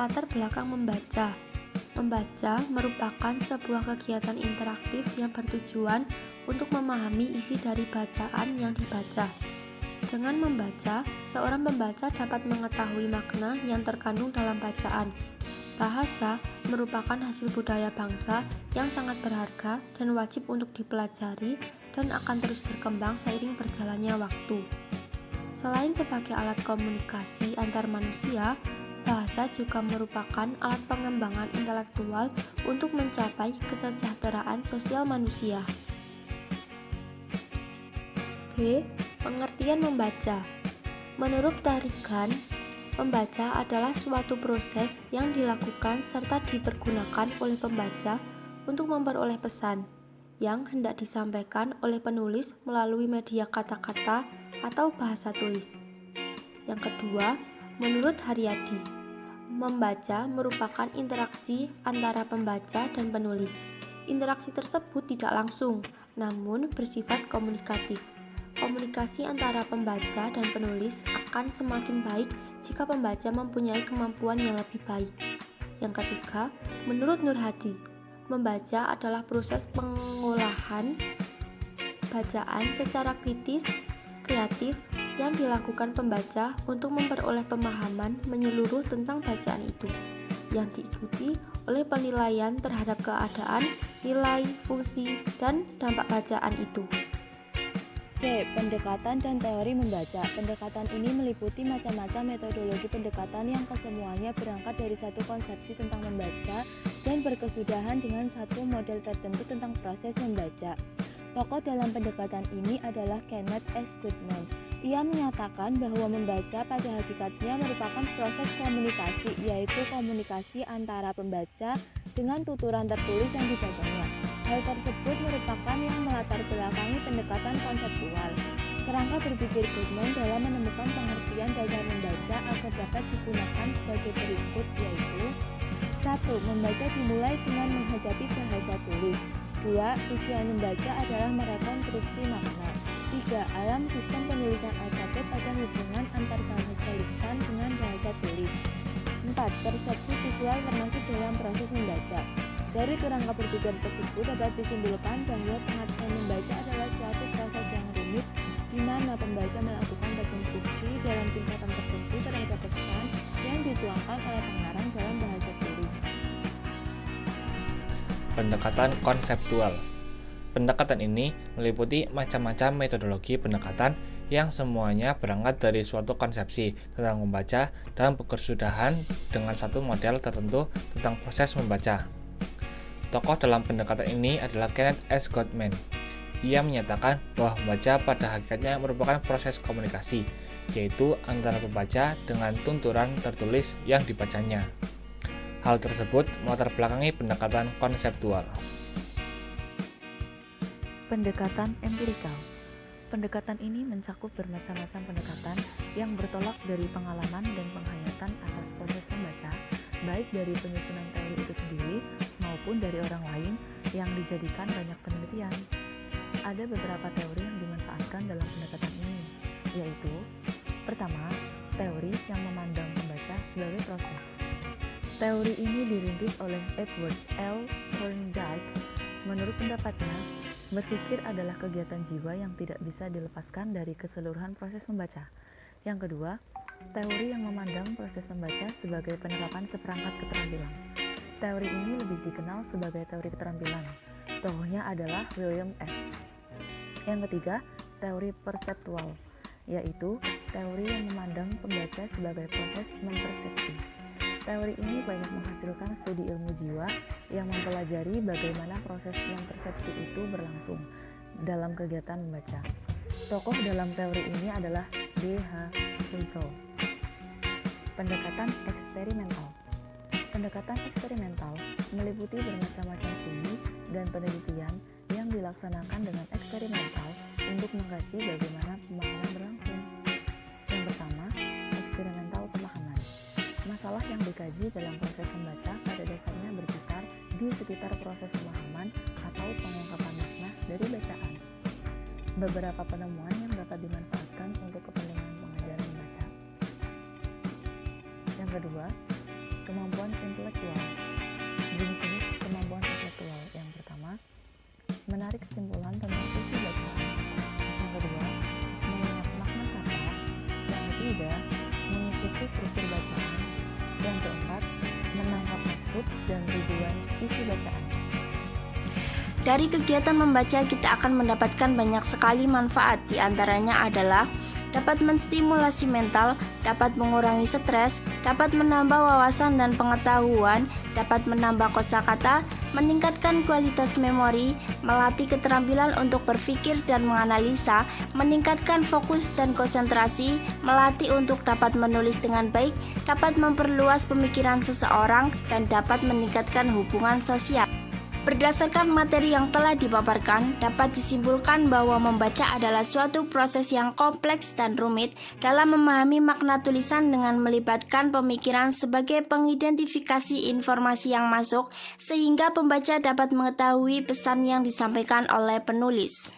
Latar belakang membaca. Membaca merupakan sebuah kegiatan interaktif yang bertujuan untuk memahami isi dari bacaan yang dibaca. Dengan membaca, seorang pembaca dapat mengetahui makna yang terkandung dalam bacaan. Bahasa merupakan hasil budaya bangsa yang sangat berharga dan wajib untuk dipelajari dan akan terus berkembang seiring berjalannya waktu. Selain sebagai alat komunikasi antar manusia, bahasa juga merupakan alat pengembangan intelektual untuk mencapai kesejahteraan sosial manusia. B. Pengertian membaca. Menurut Tarigan, membaca adalah suatu proses yang dilakukan serta dipergunakan oleh pembaca untuk memperoleh pesan yang hendak disampaikan oleh penulis melalui media kata-kata atau bahasa tulis. Yang kedua, menurut Haryadi, membaca merupakan interaksi antara pembaca dan penulis. Interaksi tersebut tidak langsung, namun bersifat komunikatif. Komunikasi antara pembaca dan penulis akan semakin baik jika pembaca mempunyai kemampuan yang lebih baik. Yang ketiga, menurut Nur Hadi, membaca adalah proses pengolahan bacaan secara kritis, kreatif yang dilakukan pembaca untuk memperoleh pemahaman menyeluruh tentang bacaan itu, yang diikuti oleh penilaian terhadap keadaan, nilai, fungsi, dan dampak bacaan itu. C. Pendekatan dan teori membaca. Pendekatan ini meliputi macam-macam metodologi pendekatan yang kesemuanya berangkat dari satu konsepsi tentang membaca dan berkesudahan dengan satu model tertentu tentang proses membaca. Tokoh dalam pendekatan ini adalah Kenneth S. Goodman. Ia menyatakan bahwa membaca pada hakikatnya merupakan proses komunikasi, yaitu komunikasi antara pembaca dengan tuturan tertulis yang dibacanya. Hal tersebut merupakan yang melatar belakangi pendekatan konseptual. Kerangka berpikir Goodman dalam menemukan pengertian dasar membaca agar dapat digunakan sebagai berikut, yaitu 1. Membaca dimulai dengan menghadapi bahasa tulis. 2. Tujuan membaca adalah merekonstruksi makna. 3. Alam sistem penulisan alfabet pada hubungan antar bahasa lisan dengan bahasa tulis. 4. Persepsi visual termasuk dalam proses membaca. Dari kerangka berpikir tersebut dapat disimpulkan bahwa pengertian membaca adalah suatu proses yang rumit di mana pembaca melakukan rekonstruksi dalam tingkatan tertentu terhadap pesan yang dituangkan oleh pengarang dalam bahasa tulis. Pendekatan konseptual. Pendekatan ini meliputi macam-macam metodologi pendekatan yang semuanya berangkat dari suatu konsepsi tentang membaca dalam kesudahan dengan satu model tertentu tentang proses membaca. Tokoh dalam pendekatan ini adalah Kenneth S. Goodman. Ia menyatakan bahwa membaca pada hakikatnya merupakan proses komunikasi, yaitu antara pembaca dengan tunturan tertulis yang dibacanya. Hal tersebut melatar belakangi pendekatan konseptual. Pendekatan empirikal. Pendekatan ini mencakup bermacam-macam pendekatan yang bertolak dari pengalaman dan penghayatan atas proses membaca, baik dari penyusunan teori itu sendiri maupun dari orang lain yang dijadikan banyak penelitian. Ada beberapa teori yang dimanfaatkan dalam pendekatan ini, yaitu pertama, teori yang memandang membaca sebagai proses. Teori ini dirintis oleh Edward L. Thorndike. Menurut pendapatnya, berpikir adalah kegiatan jiwa yang tidak bisa dilepaskan dari keseluruhan proses membaca. Yang kedua, teori yang memandang proses membaca sebagai penerapan seperangkat keterampilan. Teori ini lebih dikenal sebagai teori keterampilan. Tokohnya adalah William S. Yang ketiga, teori perseptual, yaitu teori yang memandang pembaca sebagai proses mempersepsi. Teori ini banyak menghasilkan studi ilmu jiwa yang mempelajari bagaimana proses mempersepsi itu berlangsung dalam kegiatan membaca. Tokoh dalam teori ini adalah D.H. Russell. Pendekatan eksperimental. Pendekatan eksperimental meliputi bermacam-macam studi dan penelitian yang dilaksanakan dengan eksperimental untuk mengkaji bagaimana pemahaman berlangsung. Yang pertama, eksperimental pemahaman. Masalah yang dikaji dalam proses membaca pada dasarnya berputar di sekitar proses pemahaman atau pengungkapan makna dari bacaan. Beberapa penemuan yang dapat dimanfaatkan untuk kepentingan pengajaran membaca. Yang kedua, Kemampuan intelektual. Jenis-jenis kemampuan intelektual. Yang pertama, menarik kesimpulan tentang isi bacaan. Yang kedua, mengingat makna kata. Yang ketiga, mengikuti struktur bacaan. Yang keempat, menangkap maksud dan tujuan isi bacaan. Dari kegiatan membaca kita akan mendapatkan banyak sekali manfaat. Di antaranya adalah dapat menstimulasi mental, dapat mengurangi stres, dapat menambah wawasan dan pengetahuan, dapat menambah kosakata, meningkatkan kualitas memori, melatih keterampilan untuk berpikir dan menganalisa, meningkatkan fokus dan konsentrasi, melatih untuk dapat menulis dengan baik, dapat memperluas pemikiran seseorang, dan dapat meningkatkan hubungan sosial. Berdasarkan materi yang telah dipaparkan, dapat disimpulkan bahwa membaca adalah suatu proses yang kompleks dan rumit dalam memahami makna tulisan dengan melibatkan pemikiran sebagai pengidentifikasi informasi yang masuk, sehingga pembaca dapat mengetahui pesan yang disampaikan oleh penulis.